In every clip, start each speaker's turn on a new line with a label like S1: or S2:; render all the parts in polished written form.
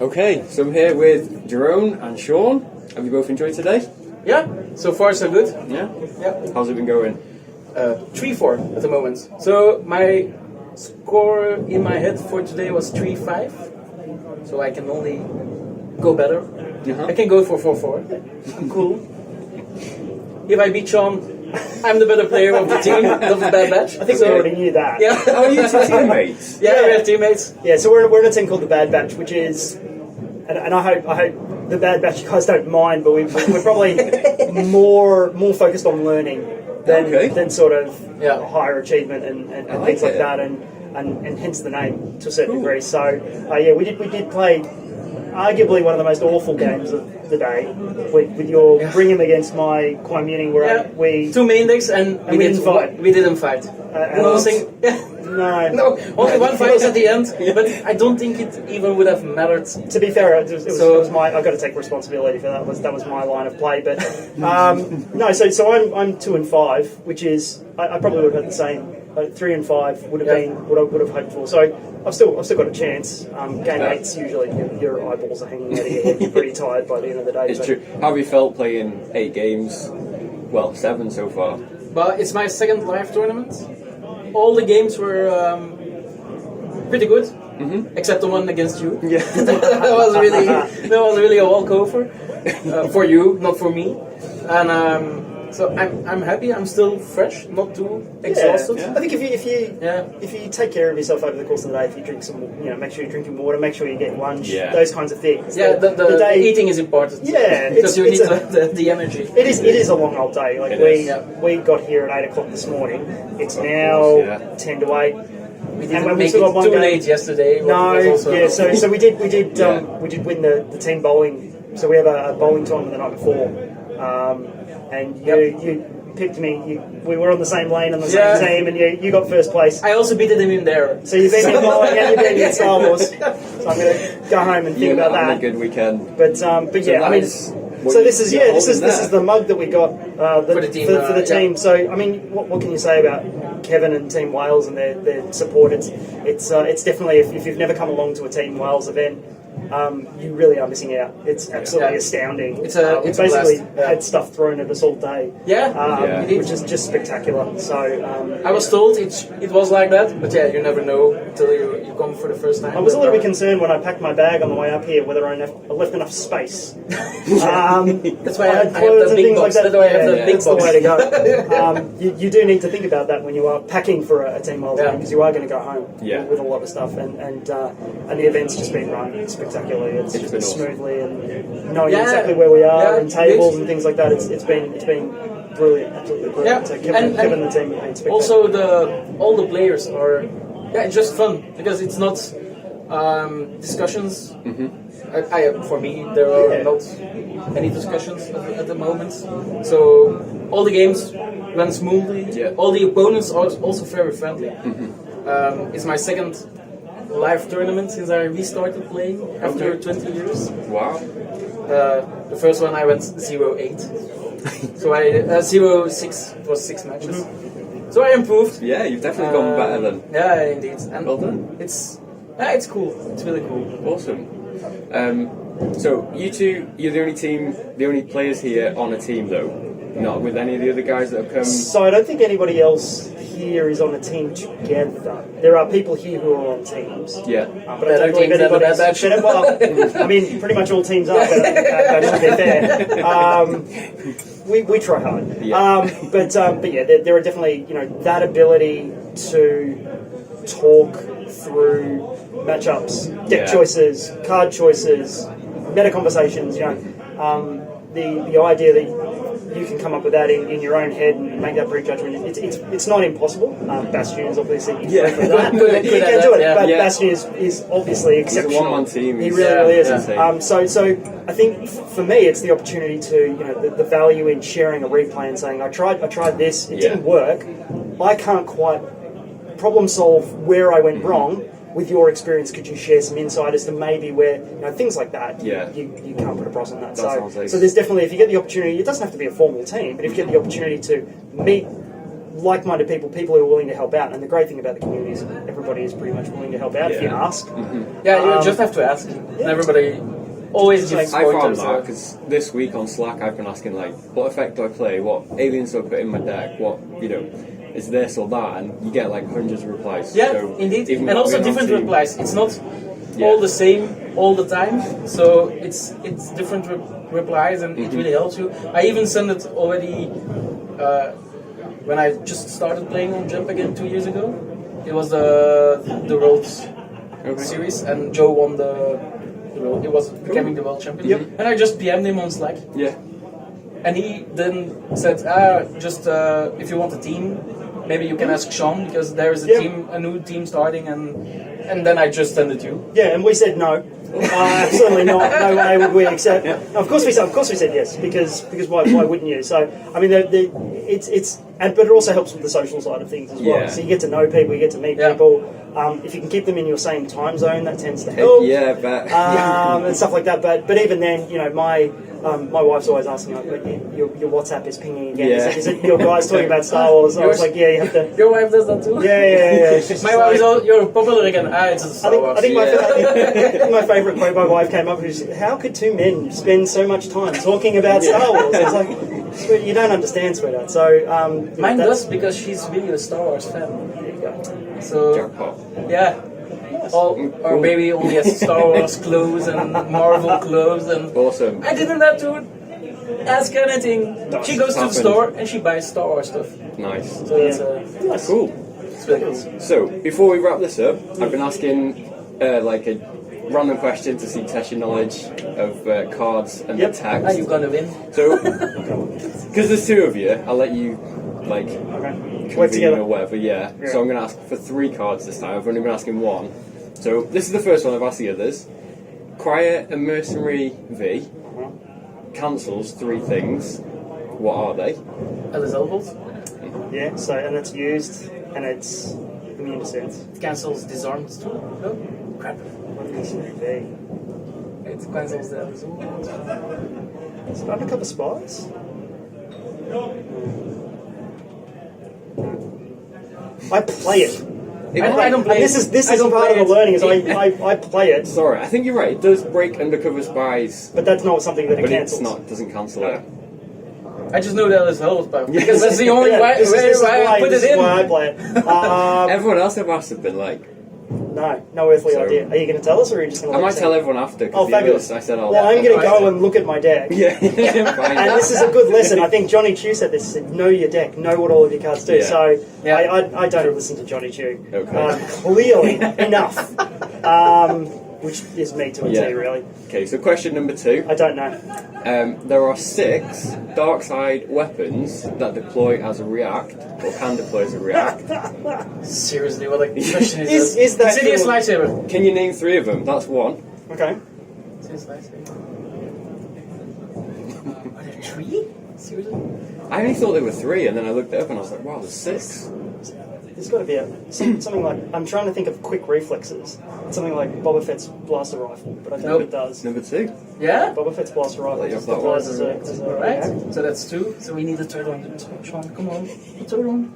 S1: Okay, so I'm here with Jeroen and Sean. Have you both enjoyed today?
S2: Yeah, so far so good.
S1: Yeah?
S2: Yeah.
S1: How's it been going?
S2: 3-4 at the moment. So my score in my head for today was 3-5. So I can only go better. I can go for 4-4. Cool. If I beat Sean, I'm the better player of the team, of the Bad Batch.
S3: I think we already knew that.
S2: Yeah.
S1: Oh, you two teammates?
S2: Yeah, we have teammates.
S3: Yeah, so we're in a team called the Bad Batch, which is, and I hope the Bad Batch guys don't mind, but we're probably more focused on learning than sort of higher achievement and things like that, and hence the name to a certain degree. So we did play arguably one of the most awful games of the day with your bring him against my Kwai Muning, where we
S2: 2 main decks and we didn't fight. We didn't fight. No, only one fight was at the end, but I don't think it even would have mattered.
S3: To be fair, it was my. I've got to take responsibility for that. That was my line of play. But no, so I'm 2 and 5, which is I probably would have had the same. 3 and 5 would have been what I would have hoped for. So I've still got a chance. Game 8's usually your eyeballs are hanging out of your head. You're pretty tired by the end of the day.
S1: It's true. How have you felt playing 8 games? Well, 7 so far.
S2: But it's my second live tournament. All the games were pretty good, except the one against you.
S1: Yeah,
S2: that was really a walkover for you, not for me. And so I'm happy. I'm still fresh, not too exhausted.
S3: Yeah. I think if you take care of yourself over the course of the day, if you drink some, make sure you're drinking water, make sure you get lunch, those kinds of things.
S2: Yeah, the eating is important.
S3: Yeah,
S2: because you need the energy.
S3: It is a long old day. Like we got here at 8 o'clock this morning. It's now 10 to 8.
S2: We didn't make it too late yesterday.
S3: No, so we did win the team bowling. So we have a bowling tournament the night before. And you picked me. We were on the same lane on the same team, and you got first place.
S2: I also beat him in there.
S3: So you beat me in bowling and you beat me in Star Wars. So I'm going to go home and think about that.
S1: A good weekend.
S3: But yeah, I mean, so this is the mug that we got for the team. So I mean, what can you say about Kevin and Team Wales and their support? It's definitely if you've never come along to a Team Wales event. You really are missing out. It's absolutely astounding. It's basically had stuff thrown at us all day. Which is just spectacular. So
S2: I was told it was like that, but you never know until you come for the first time.
S3: I was a little bit concerned when I packed my bag on the way up here whether I left enough space.
S2: That's why I have the big box. That's why I have the big box.
S3: That's the way to go. You do need to think about that when you are packing for a Team Wales game, because you are going to go home with a lot of stuff, and the event's just been run spectacularly. It's just been smoothly, and knowing exactly where we are and tables and things like that. It's been brilliant, absolutely brilliant. So Kevin and the team have been
S2: also all the players are it's just fun because it's not discussions. For me, there are not any discussions at the moment. So all the games went smoothly. All the opponents are also very friendly. It's my second live tournament since I restarted playing after 20 years.
S1: Wow.
S2: The first one I went 0-8. So I 0-6. It was 6 matches. So I improved.
S1: Yeah, you've definitely gone better than.
S2: Yeah, indeed. And
S1: well done.
S2: It's cool. It's really cool.
S1: Awesome. So you two, you're the only players here on a team though, not with any of the other guys that have come.
S3: So I don't think anybody else here is on a team together. There are people here who are on teams.
S1: Yeah.
S3: But I don't believe anybody's better. Well, I mean, pretty much all teams are better than Bad Batch, to be fair. We try hard. Yeah. But yeah, there are definitely, that ability to talk through matchups, deck choices, card choices, meta conversations, the idea that you can come up with that in your own head and make that prejudgment. It's not impossible. Bastion is obviously for that. You can do it, but Bastion is obviously exceptional.
S1: He's a one-man team.
S3: He really is. So I think for me, it's the opportunity to the value in sharing a replay and saying, I tried this, it didn't work. I can't quite problem solve where I went wrong. With your experience, could you share some insight as to maybe where things like that? You can't put a price on that. So there's definitely, if you get the opportunity, it doesn't have to be a formal team, but if you get the opportunity to meet like-minded people, people who are willing to help out. And the great thing about the community is everybody is pretty much willing to help out if you ask.
S2: Yeah, you just have to ask. And everybody always gives
S1: I found
S2: pointers.
S1: that because this week on Slack I've been asking like, what effect do I play? What aliens do I put in my deck? What is this or that? And you get like hundreds of replies.
S2: Yeah,
S1: So
S2: indeed,
S1: even
S2: and also
S1: being on
S2: different
S1: team-
S2: replies. It's not all the same all the time, so it's different replies, and it really helps you. I even sent it already when I just started playing on Jump again 2 years ago. It was the Worlds series, and Joe won the world. It was becoming the world champion, and I just PM'd him on Slack.
S1: Yeah.
S2: And he then said, just if you want a team, maybe you can ask Sean, because there is a new team starting, and then I just sent it to you.
S3: Yeah, and we said no. Absolutely not. No way would we accept. Of course we said yes, because why wouldn't you? So I mean, but it also helps with the social side of things as well.
S1: Yeah.
S3: So you get to know people, you get to meet people. If you can keep them in your same time zone, that tends to help.
S1: Yeah, but
S3: and stuff like that. But even then, my wife's always asking, like, your WhatsApp is pinging again.
S1: Yeah.
S3: Is it your guys talking about Star Wars? I was like, yeah, you have to.
S2: Your wife does that too?
S3: Yeah. She's
S2: My wife is all, you're popular again. It's a Star Wars.
S3: I think my favourite quote my wife came up with is, how could two men spend so much time talking about Star Wars? It's like, sweet, you don't understand, sweetheart. So
S2: Mine does, because she's really a Star Wars fan.
S3: There you go.
S2: So,
S1: jackpot.
S2: yeah. Our baby only has Star Wars clothes and Marvel clothes, and
S1: Awesome.
S2: I didn't have to ask her anything. She goes to the store and she buys Star Wars stuff.
S1: Nice.
S2: So that's
S1: Cool.
S2: it's really cool.
S1: So, before we wrap this up, I've been asking like a random question to see test your knowledge of cards and the
S2: Are
S1: text.
S2: you gonna win?
S1: So, because there's two of you, I'll let you like
S3: Work
S1: convene
S3: together.
S1: or whatever. Yeah. So I'm going to ask for 3 cards this time. I've only been asking 1. So this is the first one. I've asked the others. Acquire a mercenary V. Cancels 3 things. What are they?
S2: Elizabeth
S3: Yeah, so, and it's used, and it's immune to sense.
S2: cancels disarmed too. No? Crap.
S3: What is it?
S2: It cancels the Elizabeth.
S3: Is it undercover spies? I play it.
S2: I don't play
S3: This
S2: it.
S3: is
S2: I don't
S3: part of
S2: play
S3: the
S2: it.
S3: learning is I play it,
S1: Sorry, I think you're right. It does break undercover spies,
S3: but that's not something that it
S1: but
S3: cancels.
S1: it's not. Doesn't cancel it.
S2: I just know that Elizabeth part, because that's the only way
S3: this is
S2: I put
S3: this
S2: it
S3: is
S2: in.
S3: why I play it.
S1: Everyone else I've asked have been like,
S3: No earthly
S1: So-
S3: idea. Are you going to tell us, or are you just going
S1: I
S3: to?
S1: might tell everyone after. 'Cause
S3: Oh,
S1: the
S3: fabulous!
S1: others, I said I'll.
S3: Well, I'm going to
S2: Right.
S3: go and look at my deck.
S1: Yeah, fine.
S3: And this is a good lesson. I think Johnny Chu said this. He said, know your deck, know what all of your cards do.
S1: Yeah.
S3: So
S2: Yeah.
S3: I don't listen to Johnny Chu.
S1: Okay.
S3: Clearly enough. Which is me to a
S1: Yeah.
S3: T, really.
S1: Okay, so question number 2.
S3: I don't know.
S1: There are 6 dark side weapons that deploy as a react, or can deploy as a react.
S2: Seriously, what a question is
S3: Is that
S2: Insidious
S3: your-
S2: lightsaber.
S1: Can you name 3 of them? That's 1.
S3: Okay.
S2: Insidious lightsaber. Are there 3? Seriously?
S1: I only thought there were 3, and then I looked it up and I was like, wow, there's 6.
S3: There's got to be something like, I'm trying to think of quick reflexes. Something like Boba Fett's blaster rifle, but I don't
S2: Nope.
S3: think it does.
S1: Number 2.
S2: Yeah?
S3: Boba Fett's blaster rifle
S1: Let you
S3: just
S1: have that
S3: deploys
S1: one.
S3: as a
S2: Alright,
S3: react.
S2: so that's 2. So we need a third one. Sean, come on. A third one.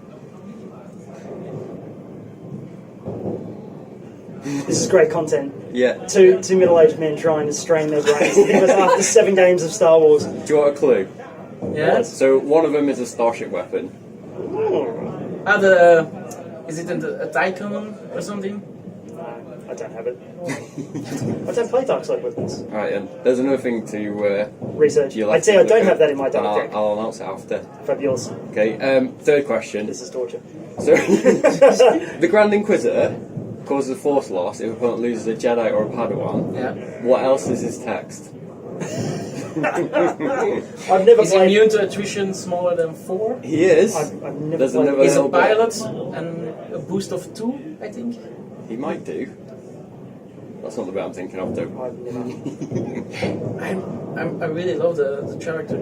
S3: This is great content.
S1: Yeah.
S3: Two middle-aged men trying to strain their brains. I think it was after 7 games of Star Wars.
S1: Do you want a clue?
S2: Yeah?
S1: So one of them is a starship weapon.
S2: Is it a Tycoon or something?
S3: I don't have it. I don't play dark side weapons.
S1: Alright, and there's another thing to
S3: Research.
S1: you'll
S3: I'd
S1: have
S3: say
S1: to
S3: I
S1: look
S3: don't
S1: at,
S3: have that in my
S1: and
S3: dark deck.
S1: I'll announce it after.
S3: Fabulous.
S1: Okay, third question.
S3: This is torture.
S1: So, the Grand Inquisitor causes a force loss if an opponent loses a Jedi or a Padawan.
S2: Yeah.
S1: What else is his text?
S3: I've never
S2: Is
S3: played.
S2: immune to attrition smaller than 4?
S1: He is.
S3: I've never
S1: There's
S3: played.
S1: another
S2: He's a
S1: little bit.
S2: pilot and a boost of 2, I think.
S1: He might do. That's not the bit I'm thinking of, though.
S3: I've never.
S2: I really love the character.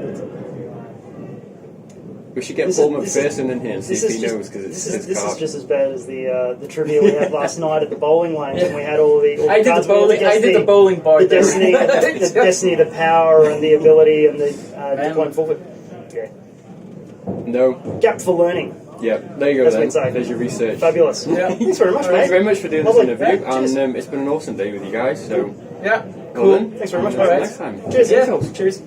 S1: We should get
S3: This
S1: Paul
S3: is-
S1: McPherson in here and see
S3: This
S1: if
S3: is
S1: he
S3: just,
S1: knows, because it's
S3: this
S1: his
S3: is
S1: card.
S3: just as bad as the trivia we had last night at the bowling lane, and we had all the. All
S2: I did the
S3: cards. We had to
S2: bowling.
S3: guess
S2: I did the bowling part.
S3: The destiny, the destiny, the power, and the ability, and the deployment forward. Yeah.
S1: No.
S3: Gap for learning.
S1: Yeah, there you go
S3: That's
S1: then.
S3: inside.
S1: There's your research.
S3: Fabulous.
S2: Yeah.
S3: Thanks very much,
S1: Thanks
S3: mate.
S1: very much for doing
S3: Lovely.
S1: this interview,
S3: Yeah, cheers.
S1: and it's been an awesome day with you guys. So,
S2: Yeah.
S1: well then,
S3: Thanks very much,
S1: until
S3: mate.
S1: next time.
S3: Cheers.
S2: Yeah.
S3: Cheers.